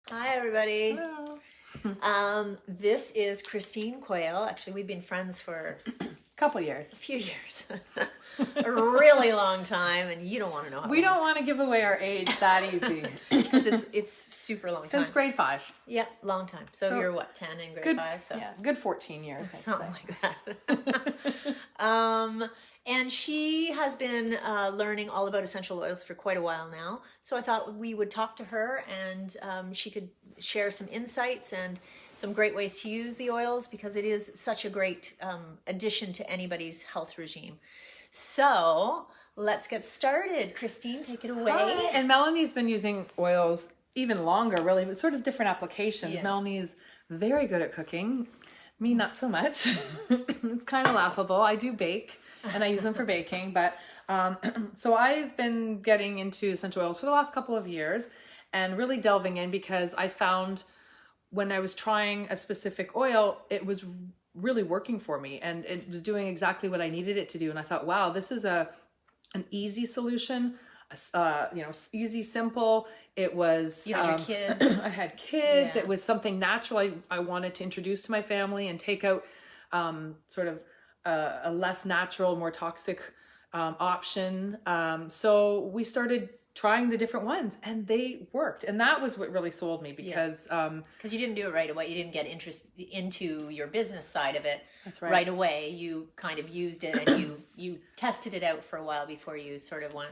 Hi, everybody. Hello. This is Christine Quayle. Actually, we've been friends for Couple years. a few years, a really long time, and you don't want to know how We long. don't want to give away our age that easy. Because it's super long Since time. grade 5. Yeah, long time. So, So you're what, 10 in grade Good 5? So Yeah, good 14 years. I'd something say. like that. And she has been learning all about essential oils for quite a while now. So I thought we would talk to her and she could share some insights and some great ways to use the oils because it is such a great addition to anybody's health regime. So let's get started. Christine, take it away. Hi. And Melanie's been using oils even longer, really, but sort of different applications. Yeah. Melanie's very good at cooking. Me, not so much. It's kind of laughable. I do bake, and I use them for baking. But so I've been getting into essential oils for the last couple of years and really delving in because I found when I was trying a specific oil, it was really working for me and it was doing exactly what I needed it to do. And I thought, wow, this is an easy solution. Easy, simple. It was, You had your kids. I had kids. Yeah. It was something natural I wanted to introduce to my family and take out sort of a less natural, more toxic option. So we started trying the different ones and they worked. And that was what really sold me because Because you didn't do it right away. You didn't get interest into your business side of it That's right. right away. You kind of used it and you tested it out for a while before you sort of went,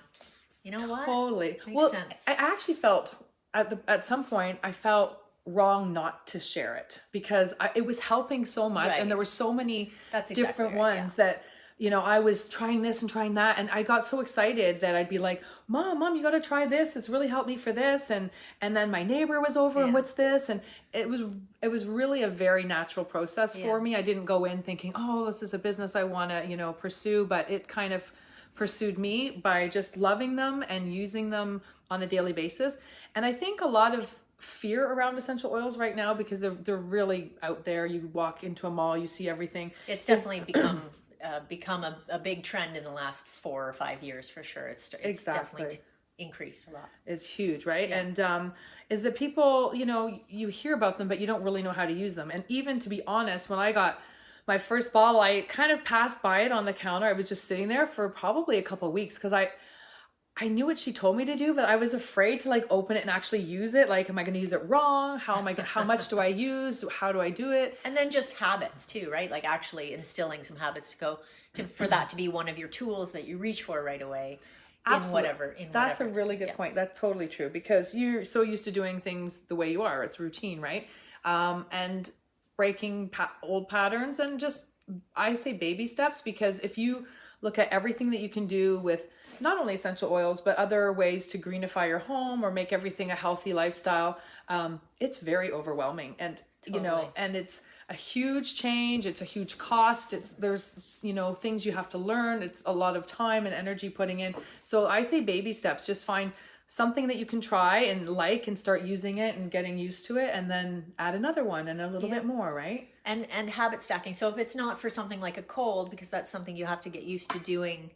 you know what? Totally. Makes sense. I actually felt at some point I felt wrong not to share it because it was helping so much, Right. and there were so many That's exactly different right, ones that I was trying this and trying that, and I got so excited that I'd be like, "Mom, you got to try this. It's really helped me for this." And then my neighbor was over, and Yeah. what's this? And it was really a very natural process for Yeah. me. I didn't go in thinking, "Oh, this is a business I want to pursue," but it kind of pursued me by just loving them and using them on a daily basis. And I think a lot of fear around essential oils right now because they're really out there. You walk into a mall, you see everything. It's definitely become a big trend in the last 4 or 5 years for sure. It's Exactly. definitely increased a lot. It's huge, right? Yeah. And is that people, you hear about them, but you don't really know how to use them. And even to be honest, when I got my first bottle, I kind of passed by it on the counter. I was just sitting there for probably a couple of weeks because I knew what she told me to do, but I was afraid to open it and actually use it. Like, am I going to use it wrong? How much do I use? How do I do it? And then just habits too, right? Like actually instilling some habits for that to be one of your tools that you reach for right away. Absolutely. That's a really good point. That's totally true because you're so used to doing things the way you are. It's routine, right? And breaking old patterns and just, I say baby steps, because if you look at everything that you can do with not only essential oils, but other ways to greenify your home or make everything a healthy lifestyle, it's very overwhelming. And, Totally. and it's a huge change. It's a huge cost. There's things you have to learn. It's a lot of time and energy putting in. So I say baby steps, just find something that you can try and start using it and getting used to it, and then add another one and a little bit more, right? And habit stacking. So if it's not for something like a cold, because that's something you have to get used to doing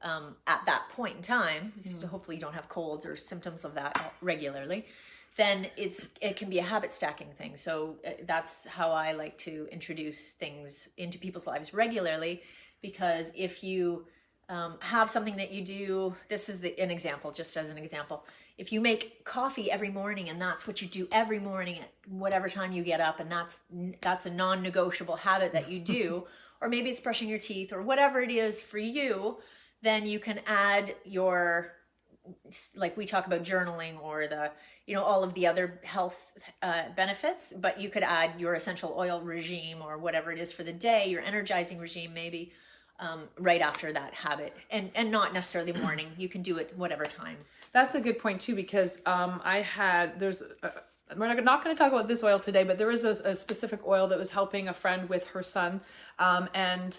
at that point in time, so hopefully you don't have colds or symptoms of that regularly, then it can be a habit stacking thing. So that's how I like to introduce things into people's lives regularly, because if you have something that you do, this is an example, just as an example. If you make coffee every morning and that's what you do every morning at whatever time you get up, and that's a non-negotiable habit that you do, or maybe it's brushing your teeth or whatever it is for you, then you can add your, like we talk about journaling or all of the other health benefits, but you could add your essential oil regime or whatever it is for the day, your energizing regime maybe, right after that habit, and not necessarily morning. You can do it whatever time. That's a good point too, because we're not going to talk about this oil today, but there is a specific oil that was helping a friend with her son, and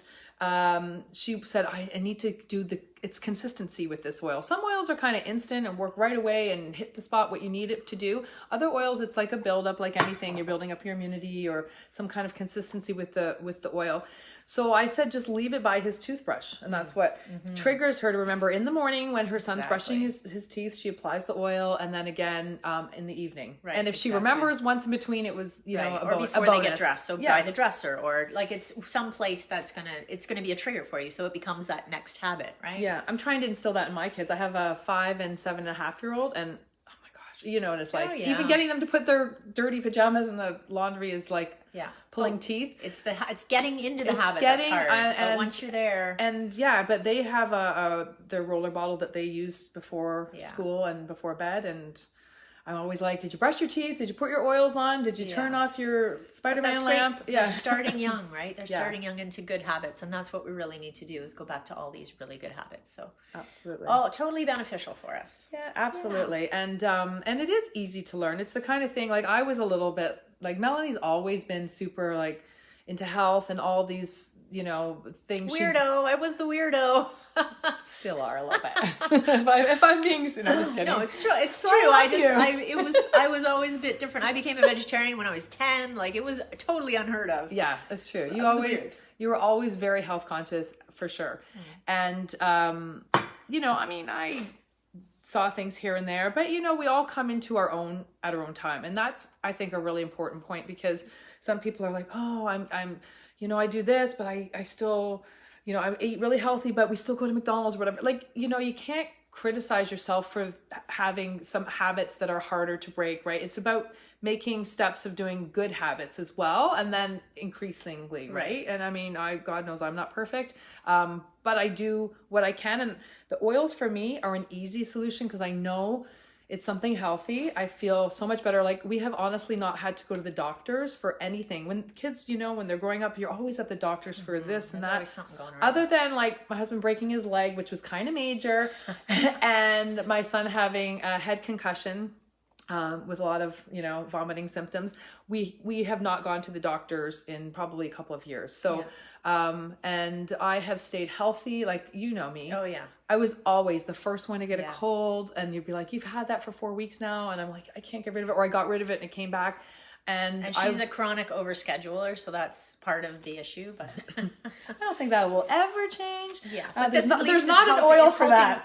she said, I need to do its consistency with this oil. Some oils are kind of instant and work right away and hit the spot what you need it to do. Other oils, it's like a buildup, like anything. You're building up your immunity or some kind of consistency with the oil. So I said, just leave it by his toothbrush. And that's what triggers her to remember in the morning when her son's brushing his teeth, she applies the oil, and then again in the evening. Right, and if she remembers once in between, it was, or before they get dressed. So by the dresser, or like it's some place that's it's gonna be a trigger for you. So it becomes that next habit, right? Yeah. I'm trying to instill that in my kids. I have a 5 and 7.5-year-old, and and it's like even getting them to put their dirty pajamas in the laundry is like pulling teeth. It's getting into the habit that's hard. But once you're there, and but they have their roller bottle that they use before school and before bed, and I'm always like, did you brush your teeth? Did you put your oils on? Did you turn off your Spider-Man lamp? Yeah. They're starting young, right? They're starting young into good habits. And that's what we really need to do, is go back to all these really good habits. So absolutely. Oh, totally beneficial for us. Yeah, absolutely. Yeah. And it is easy to learn. It's the kind of thing, like I was a little bit, like Melanie's always been super like into health and all these, things. Weirdo. I was the weirdo. Still are a little bit. if I'm being, just kidding. No, it's true. It's true. I was always a bit different. I became a vegetarian when I was 10. Like, it was totally unheard of. Yeah, that's true. You were always very health conscious, for sure. And I saw things here and there, but we all come into our own at our own time, and that's, I think, a really important point, because some people are like, oh, I'm I do this, but I still, I eat really healthy, but we still go to McDonald's or whatever. Like, you can't criticize yourself for having some habits that are harder to break, right? It's about making steps of doing good habits as well, and then increasingly, right? And God knows I'm not perfect, but I do what I can. And the oils for me are an easy solution because I know it's something healthy. I feel so much better. Like, we have honestly not had to go to the doctors for anything. When kids, when they're growing up, you're always at the doctors for this and that. Always something going on. Other than like my husband breaking his leg, which was kind of major, and my son having a head concussion with a lot of, vomiting symptoms, we have not gone to the doctors in probably a couple of years. So, and I have stayed healthy, like, me. Oh yeah. I was always the first one to get a cold, and you'd be like, you've had that for 4 weeks now. And I'm like, I can't get rid of it. Or I got rid of it and it came back. And she's a chronic overscheduler, so that's part of the issue. But I don't think that will ever change. Yeah, but there's not an oil for that.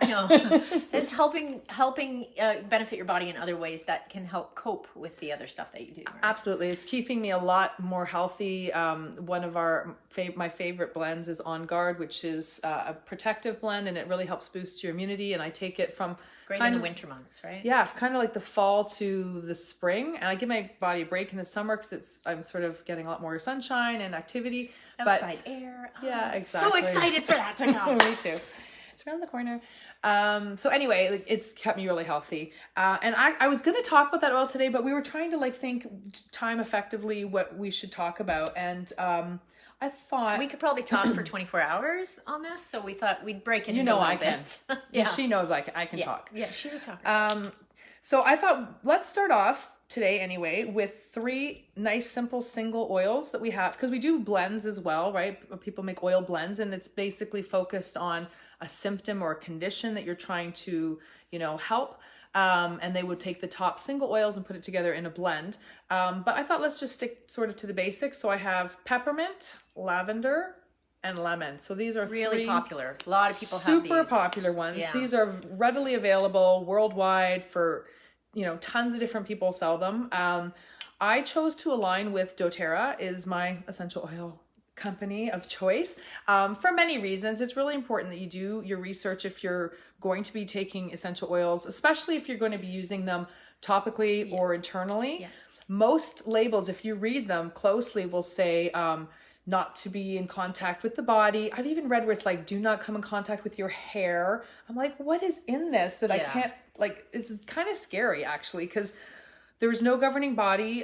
It's helping benefit your body in other ways that can help cope with the other stuff that you do. Right? Absolutely, it's keeping me a lot more healthy. One of my favorite blends is On Guard, which is a protective blend, and it really helps boost your immunity. And I take it from great in the winter months, right? Yeah, kind of like the fall to the spring, and I give my body a break in the summer because I'm sort of getting a lot more sunshine and activity. Outside air. Yeah, exactly. So excited for that to come. Me too. It's around the corner. So anyway, it's kept me really healthy. And I was going to talk about that oil today, but we were trying to think time effectively what we should talk about. And I thought we could probably talk for 24 hours on this. So we thought we'd break it into little bits. Yeah, she knows I can talk. Yeah, she's a talker. So I thought, let's start off today anyway with 3 nice simple single oils that we have, because we do blends as well, right? People make oil blends, and it's basically focused on a symptom or a condition that you're trying to help, and they would take the top single oils and put it together in a blend, but I thought let's just stick sort of to the basics. So I have peppermint, lavender, and lemon. So these are really popular. A lot of people have these. Super popular ones. Yeah. These are readily available worldwide for tons of different people sell them. I chose to align with doTERRA, is my essential oil company of choice, for many reasons. It's really important that you do your research if you're going to be taking essential oils, especially if you're going to be using them topically or internally. Yeah. Most labels, if you read them closely, will say not to be in contact with the body. I've even read where it's like, do not come in contact with your hair. I'm like, what is in this that I can't, this is kind of scary actually, because There's no governing body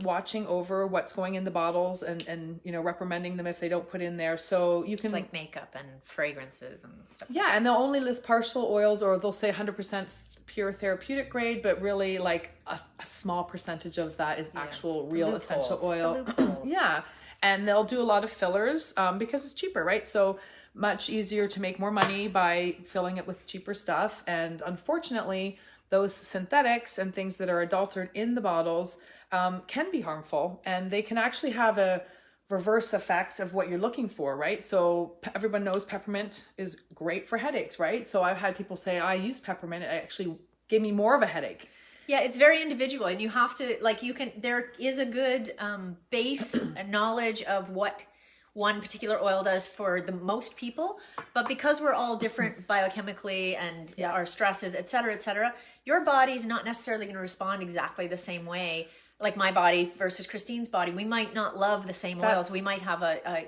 watching over what's going in the bottles and reprimanding them if they don't put in there. So you can It's like makeup and fragrances and stuff. Yeah, and they'll only list partial oils, or they'll say 100% pure therapeutic grade, but really like a small percentage of that is actual real essential oil. Yeah, and they'll do a lot of fillers because it's cheaper, right? So much easier to make more money by filling it with cheaper stuff. And unfortunately, those synthetics and things that are adulterated in the bottles can be harmful, and they can actually have a reverse effect of what you're looking for, right? So everyone knows peppermint is great for headaches, right? So I've had people say, I use peppermint, it actually gave me more of a headache. Yeah, it's very individual, and you have to, like, there is a good base knowledge of what one particular oil does for the most people, but because we're all different biochemically and our stresses, et cetera, your body's not necessarily going to respond exactly the same way. Like my body versus Christine's body, we might not love the same oils. We might have a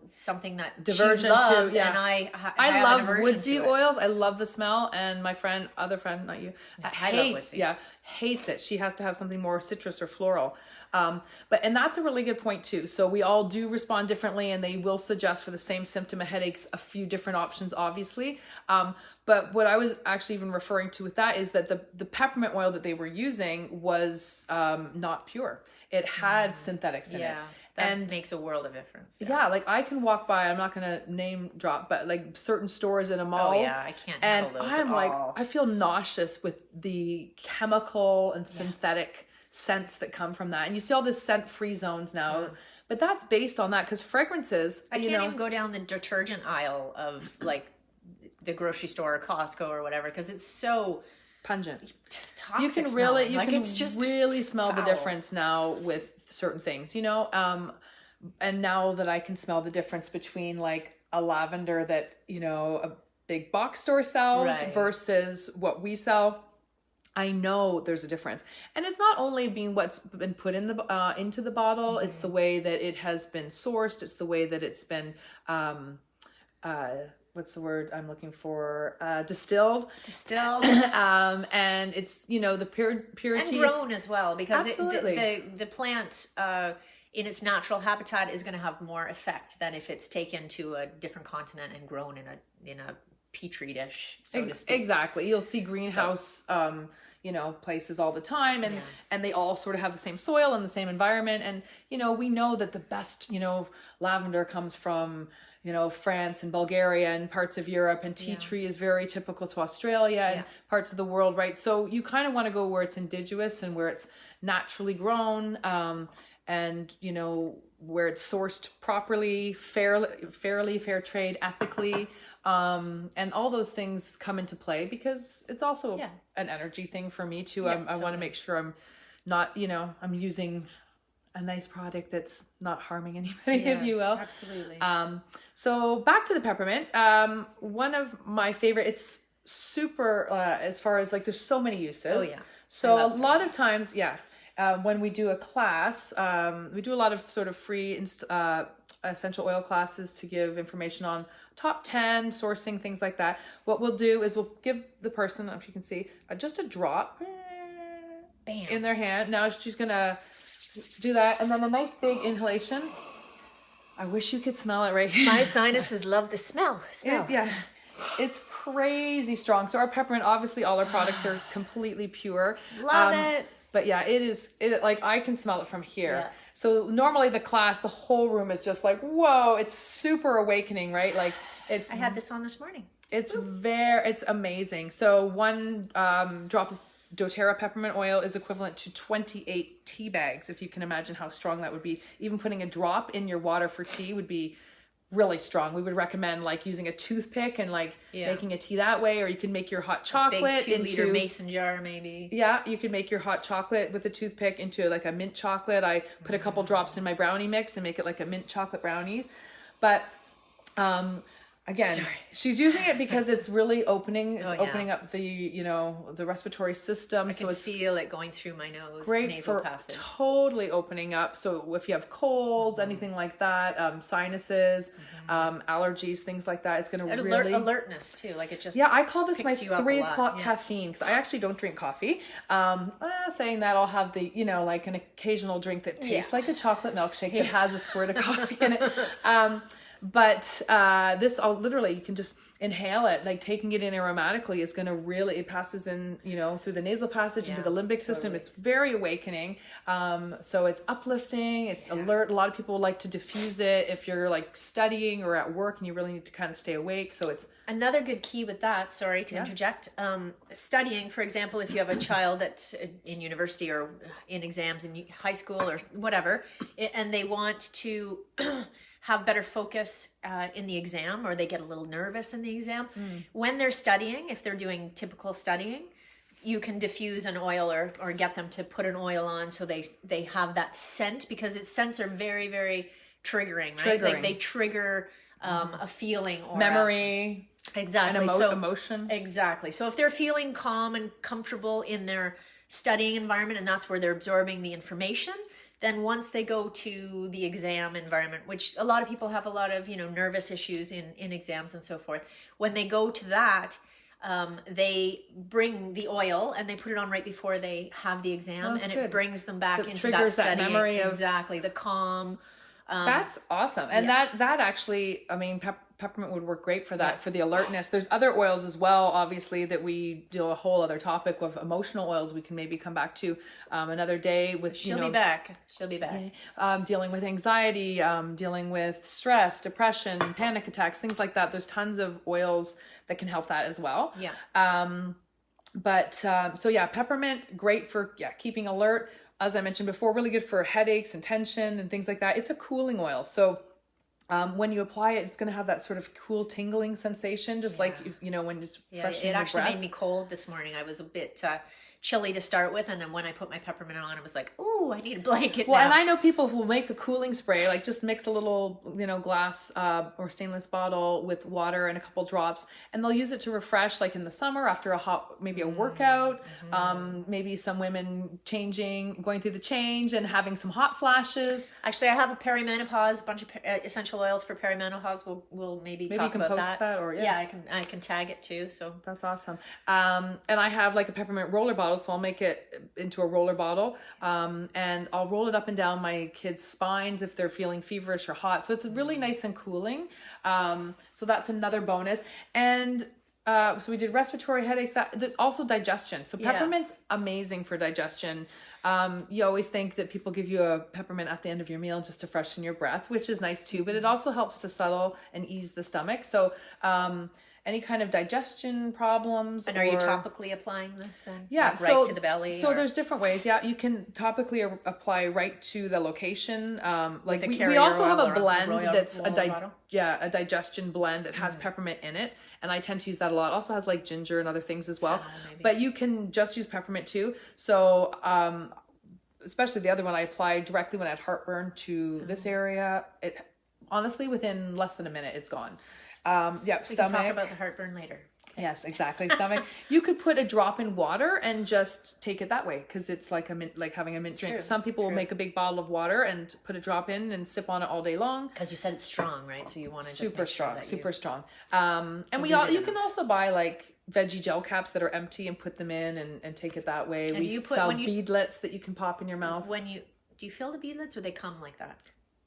something that divergent she loves, to, and I love woodsy oils. I love the smell, and my other friend, not you, hates it. She has to have something more citrus or floral. And that's a really good point too. So we all do respond differently, and they will suggest for the same symptom of headaches a few different options, obviously. But what I was actually even referring to with that is that the peppermint oil that they were using was not pure. It had synthetics in it. That makes a world of difference. Yeah, like I can walk by, I'm not going to name drop, but like certain stores in a mall. Oh yeah, I can't handle those I'm like, I feel nauseous with the chemical and synthetic scents that come from that. And you see all this scent-free zones now. But that's based on that, because fragrances, I can't even go down the detergent aisle of like the grocery store or Costco or whatever, because it's so pungent, just toxic. You can really smell the difference now with certain things, and now that I can smell the difference between like a lavender that a big box store sells versus what we sell, I know there's a difference. And it's not only being what's been put in the into the bottle, it's the way that it has been sourced, it's the way that it's been what's the word I'm looking for? Distilled. And it's, the purity. And grown as well, because the plant in its natural habitat is going to have more effect than if it's taken to a different continent and grown in a petri dish, so to speak. Exactly. You'll see greenhouse places all the time, and they all sort of have the same soil and the same environment. And, we know that the best, lavender comes from, France and Bulgaria and parts of Europe, and tea tree is very typical to Australia and parts of the world, right? So you kind of want to go where it's indigenous and where it's naturally grown, and, where it's sourced properly, fairly, fair trade, ethically. And all those things come into play, because it's also an energy thing for me too. I want to make sure I'm not, I'm using a nice product that's not harming anybody, if you will. Absolutely. So back to the peppermint. One of my favorite, it's super, as far as like, there's so many uses. Oh yeah. So a lot of times, when we do a class, we do a lot of sort of free essential oil classes to give information on top 10 sourcing, things like that. What we'll do is we'll give the person, if you can see, just a drop in their hand. Now she's gonna do that, and then a nice big inhalation. I wish you could smell it right here. My sinuses love the smell. It's crazy strong. So our peppermint, obviously all our products are completely pure. Love it. But yeah, like I can smell it from here. Yeah. So normally the class, the whole room is just like, whoa, it's super awakening, right? Like I had this on this morning. It's amazing. So one drop of doTERRA peppermint oil is equivalent to 28 tea bags. If you can imagine how strong that would be. Even putting a drop in your water for tea would be really strong. We would recommend like using a toothpick and like making a tea that way, or you can make your hot chocolate big 2-liter mason jar maybe. Yeah, you could make your hot chocolate with a toothpick into like a mint chocolate. I put a couple drops in my brownie mix and make it like a mint chocolate brownies. But Again, Sorry. she's using it because it's really opening. It's Oh, yeah. opening up the, you know, the respiratory system. I so can it's feel it going through my nose. great nasal for passage. totally opening up. So if you have colds, anything like that, sinuses, allergies, things like that, it's going to really alertness too. Like it just I call this my picks you up a 3 lot. o'clock Yeah. caffeine because I actually don't drink coffee. Saying that, I'll have the, you know, like an occasional drink that tastes like a chocolate milkshake that has a squirt of coffee in it. But this, literally, you can just inhale it. Like taking it in aromatically is going to really, it passes in, you know, through the nasal passage into the limbic system. It's very awakening. So it's uplifting, it's alert. A lot of people like to diffuse it if you're like studying or at work and you really need to kind of stay awake. So it's another good key with that. Sorry to interject. Studying, for example, if you have a child that's in university or in exams in high school or whatever, and they want to have better focus in the exam, or they get a little nervous in the exam. When they're studying, if they're doing typical studying, you can diffuse an oil or get them to put an oil on so they have that scent, because its scents are very, very triggering, right? Like they trigger a feeling or memory. Exactly. And emotion. Exactly. So if they're feeling calm and comfortable in their studying environment, and that's where they're absorbing the information, then once they go to the exam environment, which a lot of people have a lot of, you know, nervous issues in exams and so forth. When they go to that, they bring the oil and they put it on right before they have the exam, and it brings them back into that study. That memory of exactly the calm. That's awesome. And that actually, I mean, peppermint would work great for that, for the alertness. There's other oils as well, obviously, that we do a whole other topic of emotional oils we can maybe come back to another day with, She'll be back. Dealing with anxiety, dealing with stress, depression, panic attacks, things like that. There's tons of oils that can help that as well. Yeah. Peppermint, great for keeping alert. As I mentioned before, really good for headaches and tension and things like that. It's a cooling oil. So when you apply it, it's going to have that sort of cool tingling sensation, just like, you know, when it's fresh in your breath. It actually made me cold this morning. I was a bit chilly to start with, and then when I put my peppermint on, I was like, ooh, I need a blanket now. And I know people who will make a cooling spray, like just mix a little, you know, glass or stainless bottle with water and a couple drops, and they'll use it to refresh, like in the summer after maybe a workout, maybe some women going through the change and having some hot flashes. Actually, I have a perimenopause, a bunch of essential oils for perimenopause. We'll maybe talk about that. Or I can tag it too. So that's awesome. And I have like a peppermint roller bottle, so I'll make it into a roller bottle, and I'll roll it up and down my kids' spines if they're feeling feverish or hot. So it's really nice and cooling. So that's another bonus. And so we did respiratory headaches. There's also digestion. So peppermint's amazing for digestion. You always think that people give you a peppermint at the end of your meal just to freshen your breath, which is nice too, but it also helps to settle and ease the stomach. So any kind of digestion problems. And are you topically applying this then? Yeah. Like right to the belly? So there's different ways. Yeah, you can topically apply right to the location. Like we also have a blend that's a digestion blend that has peppermint in it. And I tend to use that a lot. It also has like ginger and other things as well. But you can just use peppermint too. So especially the other one I applied directly when I had heartburn to this area. It honestly, within less than a minute, it's gone. We can talk about the heartburn later. Yes, exactly. Stomach. You could put a drop in water and just take it that way, because it's like having a mint drink. Some people will make a big bottle of water and put a drop in and sip on it all day long. Because you said it's strong, right? So you want to super strong. And you can also buy like veggie gel caps that are empty and put them in and take it that way. And we sell beadlets that you can pop in your mouth. Do you fill the beadlets, or they come like that?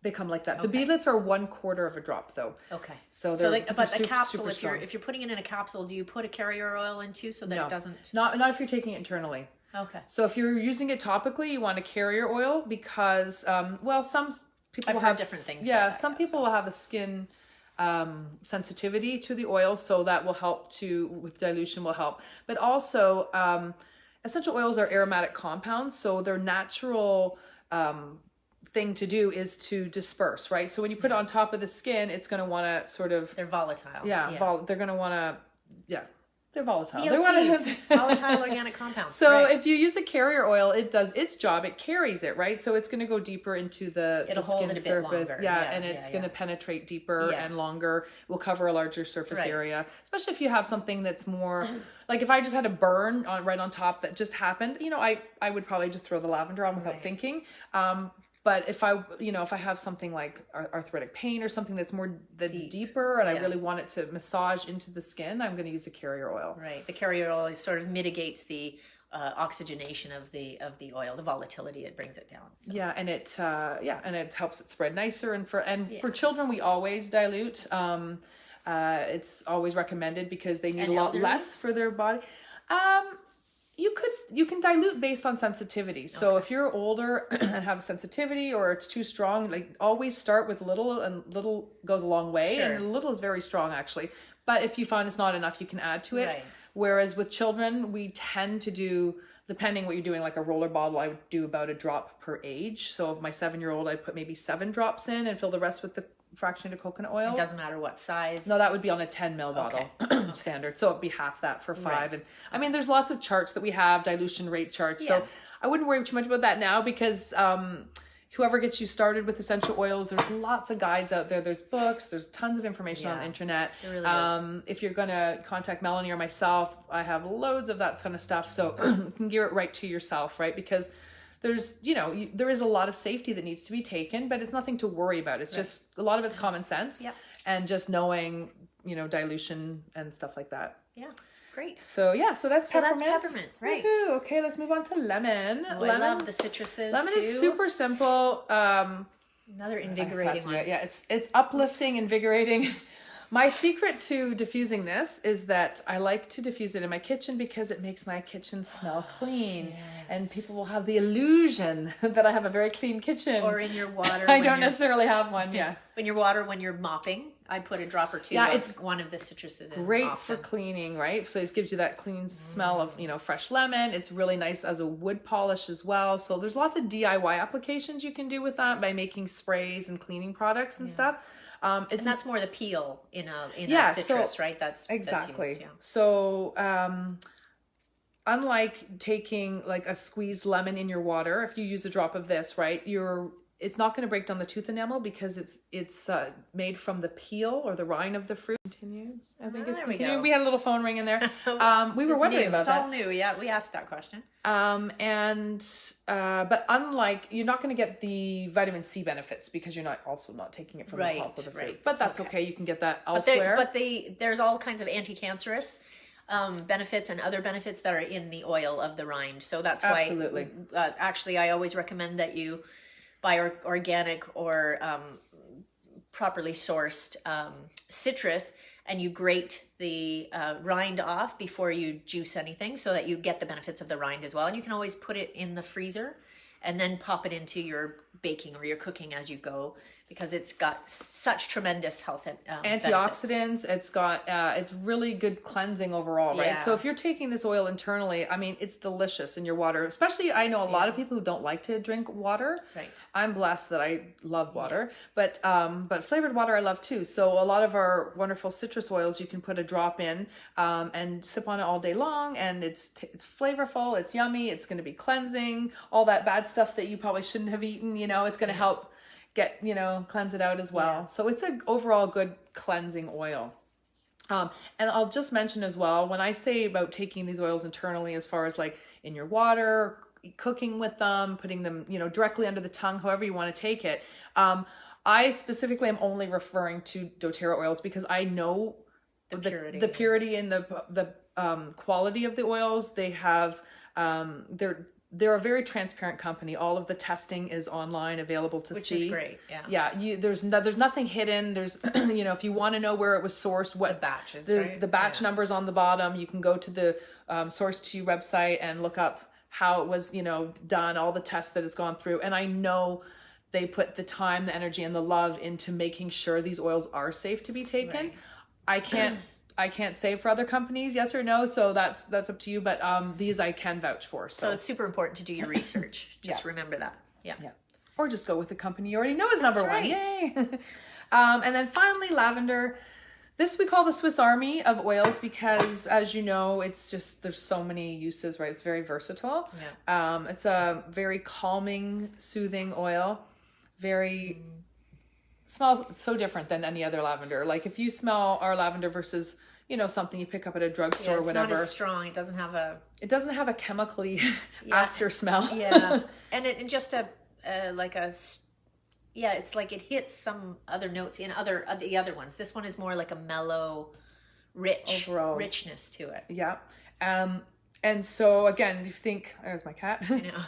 They come like that. Okay. The beadlets are 1/4 of a drop, though. Okay. So but a capsule, if you're putting it in a capsule, do you put a carrier oil in too, so that it doesn't? Not if you're taking it internally. Okay. So if you're using it topically, you want a carrier oil because, some people have different things. Yeah, some people will have a skin sensitivity to the oil, so that will help with dilution will help. But also, essential oils are aromatic compounds, so they're natural. Thing to do is to disperse, right? So when you put it on top of the skin, it's going to want to sort of... They're volatile. Yeah. They're going to want to, They're volatile. VOCs, volatile organic compounds. So if you use a carrier oil, it does its job. It carries it, right? So it's going to go deeper into the hold skin it a surface. bit longer. And it's going to penetrate deeper and longer. Will cover a larger surface area, especially if you have something that's more like if I just had a burn right on top that just happened, you know, I would probably just throw the lavender on without thinking. But if I have something like arthritic pain or something that's more deeper and I really want it to massage into the skin, I'm going to use a carrier oil. Right. The carrier oil sort of mitigates the oxygenation of the oil, the volatility, it brings it down. So. Yeah, and it helps it spread nicer. And for children, we always dilute. It's always recommended because they need a lot less for their body. You can dilute based on sensitivity. So if you're older and have sensitivity or it's too strong, like always start with little, and little goes a long way. Sure. And little is very strong actually. But if you find it's not enough, you can add to it. Right. Whereas with children, we tend to do, depending what you're doing, like a roller bottle, I would do about a drop per age. So of my 7-year-old, I put maybe 7 drops in and fill the rest with the fractionated coconut oil. It doesn't matter what size. No, that would be on a 10 ml bottle standard. So it'd be half that for 5. Right. And I mean, there's lots of charts that we have, dilution rate charts. Yeah. So I wouldn't worry too much about that now because whoever gets you started with essential oils, there's lots of guides out there. There's books, there's tons of information on the internet. There really is. If you're going to contact Melanie or myself, I have loads of that kind of stuff. So you can gear it right to yourself, right? Because there's, there is a lot of safety that needs to be taken, but it's nothing to worry about. It's just, a lot of it's common sense and just knowing, dilution and stuff like that. Yeah. Great. So that's peppermint. That's peppermint, right. Woohoo. Okay, let's move on to lemon. Oh, I love the citruses Lemon too. is super simple. Another invigorating one. Yeah, it's uplifting, invigorating. My secret to diffusing this is that I like to diffuse it in my kitchen because it makes my kitchen smell clean. Yes. And people will have the illusion that I have a very clean kitchen. Or in your water. I don't necessarily have one, When you're mopping, I put a drop or two of it's one of the citruses in. Great for cleaning, right? So it gives you that clean smell of, fresh lemon. It's really nice as a wood polish as well. So there's lots of DIY applications you can do with that by making sprays and cleaning products and stuff. And that's more the peel in a citrus, right? That's exactly. That's used, So unlike taking like a squeezed lemon in your water, if you use a drop of this, right, it's not going to break down the tooth enamel because it's made from the peel or the rind of the fruit. Continue. I think it's continuing. We had a little phone ring in there. We were wondering about that. It's all new. Yeah, we asked that question. But unlike, you're not going to get the vitamin C benefits because you're not taking it from the pulp of the fruit. But that's okay. You can get that elsewhere. But there's all kinds of anti-cancerous benefits and other benefits that are in the oil of the rind. So that's why. Absolutely. Actually, I always recommend that you buy organic or properly sourced citrus, and you grate the rind off before you juice anything so that you get the benefits of the rind as well. And you can always put it in the freezer and then pop it into your baking or your cooking as you go, because it's got such tremendous health antioxidants. It's got it's really good cleansing overall, right? So if you're taking this oil internally, I mean, it's delicious in your water. Especially, I know a lot of people who don't like to drink water. Right. I'm blessed that I love water, but flavored water I love too. So a lot of our wonderful citrus oils, you can put a drop in and sip on it all day long, and it's flavorful, it's yummy, it's going to be cleansing, all that bad stuff that you probably shouldn't have eaten. It's going to help cleanse it out as well. Yeah. So it's an overall good cleansing oil. And I'll just mention as well, when I say about taking these oils internally, as far as like in your water, cooking with them, putting them, directly under the tongue, however you want to take it. I specifically am only referring to doTERRA oils because I know the purity and the quality of the oils. They have, they're a very transparent company. All of the testing is online, available to see. Which is great, there's nothing hidden. There's, if you want to know where it was sourced, what the batches, there's right? the batch numbers on the bottom. You can go to the Source 2 website and look up how it was, done, all the tests that it's gone through. And I know they put the time, the energy, and the love into making sure these oils are safe to be taken. Right. I can't say for other companies, yes or no, so that's up to you, but these I can vouch for. So it's super important to do your research. Just remember that. Yeah. Or just go with the company you already know is number one. Yay! And then finally, lavender. This we call the Swiss Army of oils because, as you know, it's just, there's so many uses, right? It's very versatile. Yeah. It's a very calming, soothing oil. Very, smells so different than any other lavender. Like if you smell our lavender versus, you know, something you pick up at a drugstore or whatever. It's not as strong. It doesn't have a chemically after smell. Yeah. And it just it's like it hits some other notes in the other ones. This one is more like a mellow, overall richness to it. Yeah. And so again, you think, there's my cat. I know.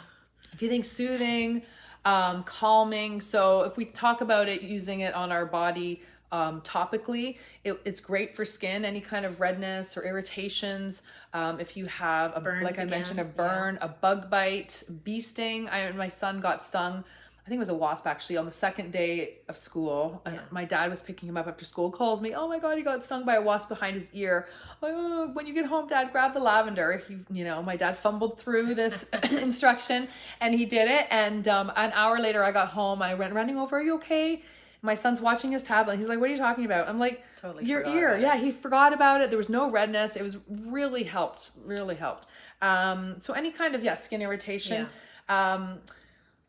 If you think soothing, calming. So if we talk about it, using it on our body topically, it's great for skin, any kind of redness or irritations. If you have like I mentioned, a burn, a bug bite, bee sting. My son got stung, I think it was a wasp actually, on the second day of school. Yeah. My dad was picking him up after school, calls me, oh my God, he got stung by a wasp behind his ear. Oh, when you get home, Dad, grab the lavender. My dad fumbled through this instruction and he did it. And an hour later I got home, I went running over, are you okay? My son's watching his tablet. He's like, what are you talking about? I'm like, totally your ear. Yeah, he forgot about it. There was no redness. It was really helped. So any kind of, skin irritation. Yeah.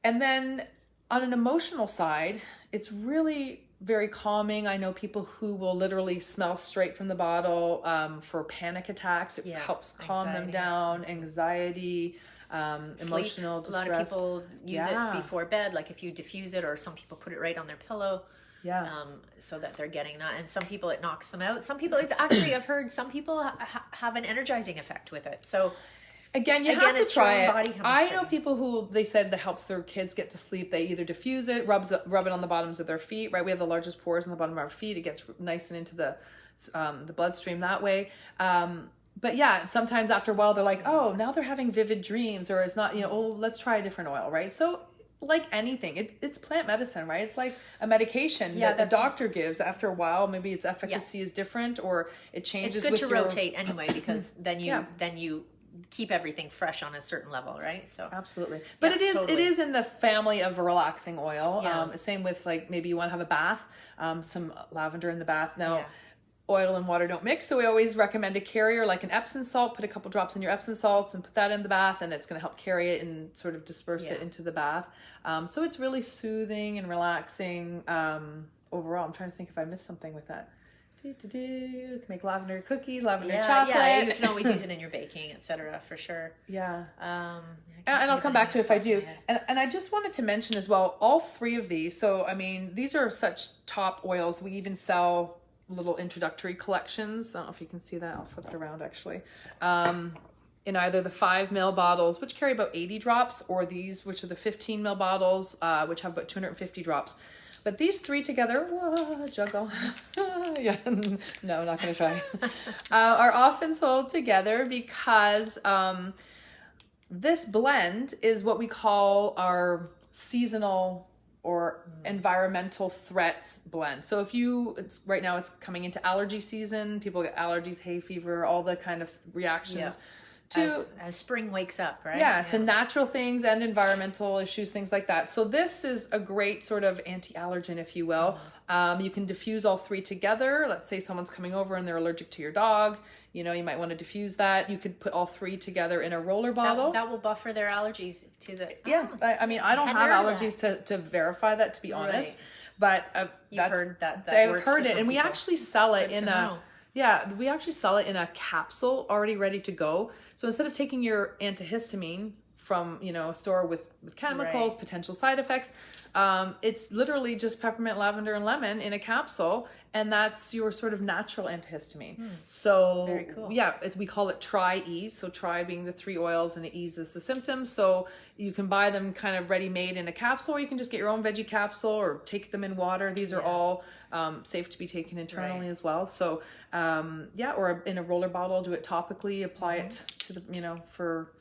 And then on an emotional side, it's really very calming. I know people who will literally smell straight from the bottle for panic attacks. It helps calm them down, anxiety, emotional distress. A lot of people use it before bed, like if you diffuse it, or some people put it right on their pillow. Yeah. So that they're getting that. And some people, it knocks them out. Some people, it's actually, I've heard some people have an energizing effect with it. So Again, you have to try it. I know people who, they said that helps their kids get to sleep. They either diffuse it, rub it on the bottoms of their feet, right? We have the largest pores on the bottom of our feet. It gets nice and into the bloodstream that way. But yeah, sometimes after a while, they're like, oh, now they're having vivid dreams, or it's not, let's try a different oil, right? So like anything, it's plant medicine, right? It's like a medication that a doctor gives. After a while, maybe its efficacy is different, or it changes. It's good to rotate anyway, because then you keep everything fresh on a certain level, right? So absolutely. But it is in the family of a relaxing oil. Same with, like, maybe you want to have a bath, some lavender in the bath. Now oil and water don't mix, so we always recommend a carrier like an Epsom salt. Put a couple drops in your Epsom salts and put that in the bath, and it's going to help carry it and sort of disperse it into the bath. So it's really soothing and relaxing overall. I'm trying to think if I missed something with that. You can make lavender cookies, lavender chocolate. Yeah, you can always use it in your baking, etc. for sure. Yeah. And I'll come back to it if I do. And I just wanted to mention as well, all three of these. So, I mean, these are such top oils. We even sell little introductory collections. I don't know if you can see that. I'll flip it around actually. In either the 5 ml bottles, which carry about 80 drops, or these, which are the 15 ml bottles, which have about 250 drops. But these three together, juggle. No, not going to try. Are often sold together because this blend is what we call our seasonal or environmental threats blend. So right now it's coming into allergy season. People get allergies, hay fever, all the kind of reactions. As spring wakes up, right? Yeah, to natural things and environmental issues, things like that. So this is a great sort of anti-allergen, if you will. You can diffuse all three together. Let's say someone's coming over and they're allergic to your dog. You might want to diffuse that. You could put all three together in a roller bottle. That will buffer their allergies to the... I mean, I don't have allergies to verify that, to be honest. But You've heard that they've works heard for it. some And we people. actually sell it Good in to know. we actually sell it in a capsule already ready to go. So instead of taking your antihistamine from, a store with chemicals, potential side effects, it's literally just peppermint, lavender, and lemon in a capsule. And that's your sort of natural antihistamine. So very cool. We call it tri-ease. So tri being the 3 oils and it eases the symptoms. So you can buy them kind of ready-made in a capsule, or you can just get your own veggie capsule or take them in water. These are all safe to be taken internally as well. So or in a roller bottle, do it topically, apply it to the, for...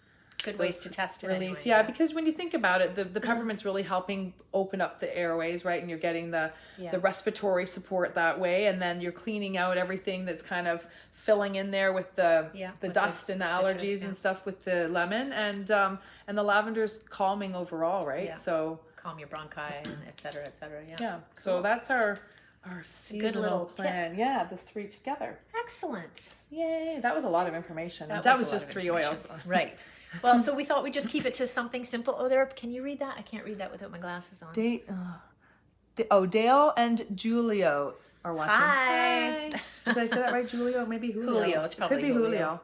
Good ways to test it release. anyway. Because when you think about it, the peppermint's really helping open up the airways, right? And you're getting the respiratory support that way, and then you're cleaning out everything that's kind of filling in there with the dust and the allergies and stuff with the lemon, and the lavender's calming overall, right? Yeah. So calm your bronchi and et cetera, et cetera. Yeah. Cool. So that's our Our seasonal little plan. tip. Yeah, the 3 together. Excellent. Yay, that was a lot of information. That was just 3 oils. Right. Well, so we thought we'd just keep it to something simple. Oh, there. Can you read that? I can't read that without my glasses on. Dale and Julio are watching. Hi. Did I say that right? Julio? Maybe Julio. Julio. It's probably Could be Julio.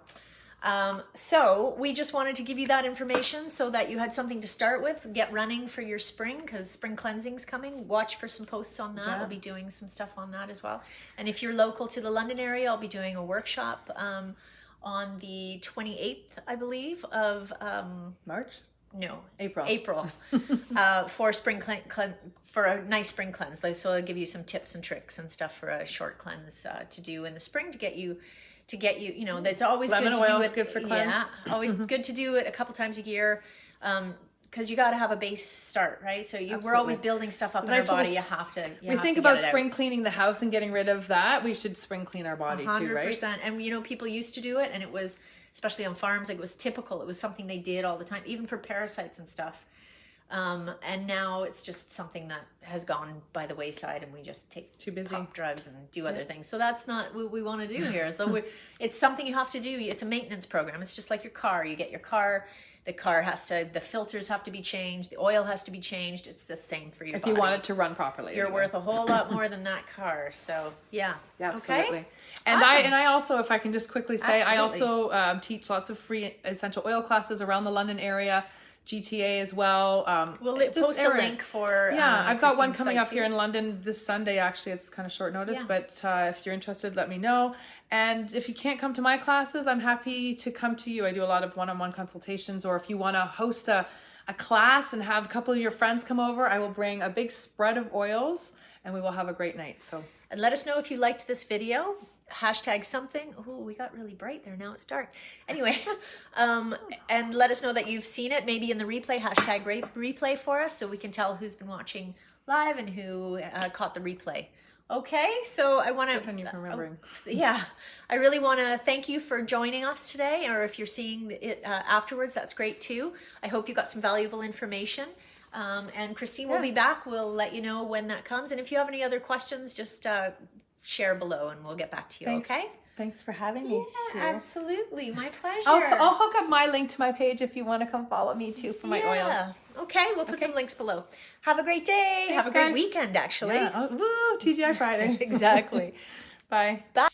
So we just wanted to give you that information so that you had something to start with, get running for your spring, because spring cleansing's coming. Watch for some posts on that. We'll be doing some stuff on that as well. And if you're local to the London area, I'll be doing a workshop on the 28th, I believe, of March? No, April. For spring for a nice spring cleanse. So I'll give you some tips and tricks and stuff for a short cleanse to do in the spring to get you, you know, that's always Lemon good to oil, do it. good for cleanse. Yeah, always good to do it a couple times a year. Because you got to have a base start, right? So we're always building stuff up in our body. You have to. We think about spring cleaning the house and getting rid of that. We should spring clean our body 100%. too, right? And you know, people used to do it, and it was, especially on farms, like it was typical. It was something they did all the time, even for parasites and stuff. And now it's just something that has gone by the wayside, and we just take pop drugs and do other things. So that's not what we want to do here. So it's something you have to do. It's a maintenance program. It's just like your car. You get your car. The filters have to be changed. The oil has to be changed. It's the same for your body. If you want it to run properly. You're worth a whole lot more than that car. So yeah. Absolutely. Okay? And Awesome. I also, if I can just quickly say, I also teach lots of free essential oil classes around the London area, GTA as well. We'll post a link for I've got one Christine's coming site up here in London this Sunday. Actually, it's kind of short notice, but if you're interested, let me know. And if you can't come to my classes, I'm happy to come to you. I do a lot of one-on-one consultations, or if you want to host a class and have a couple of your friends come over, I will bring a big spread of oils and we will have a great night. So, and let us know if you liked this video. Hashtag something. Oh, we got really bright there. Now it's dark. Anyway, and let us know that you've seen it, maybe in the replay. Hashtag replay for us, so we can tell who's been watching live and who caught the replay. Okay, so I want to. Remembering. I really want to thank you for joining us today. Or if you're seeing it afterwards, that's great too. I hope you got some valuable information. And Christine will be back. We'll let you know when that comes. And if you have any other questions, just share below and we'll get back to you. Thanks. Okay? Thanks for having me. Yeah, absolutely. My pleasure. I'll hook up my link to my page if you want to come follow me too for my oils. Okay, we'll put some links below. Have a great day. Thanks, have a great guys. weekend, actually. Yeah. Woo, TGI Friday. Exactly. Bye. Bye.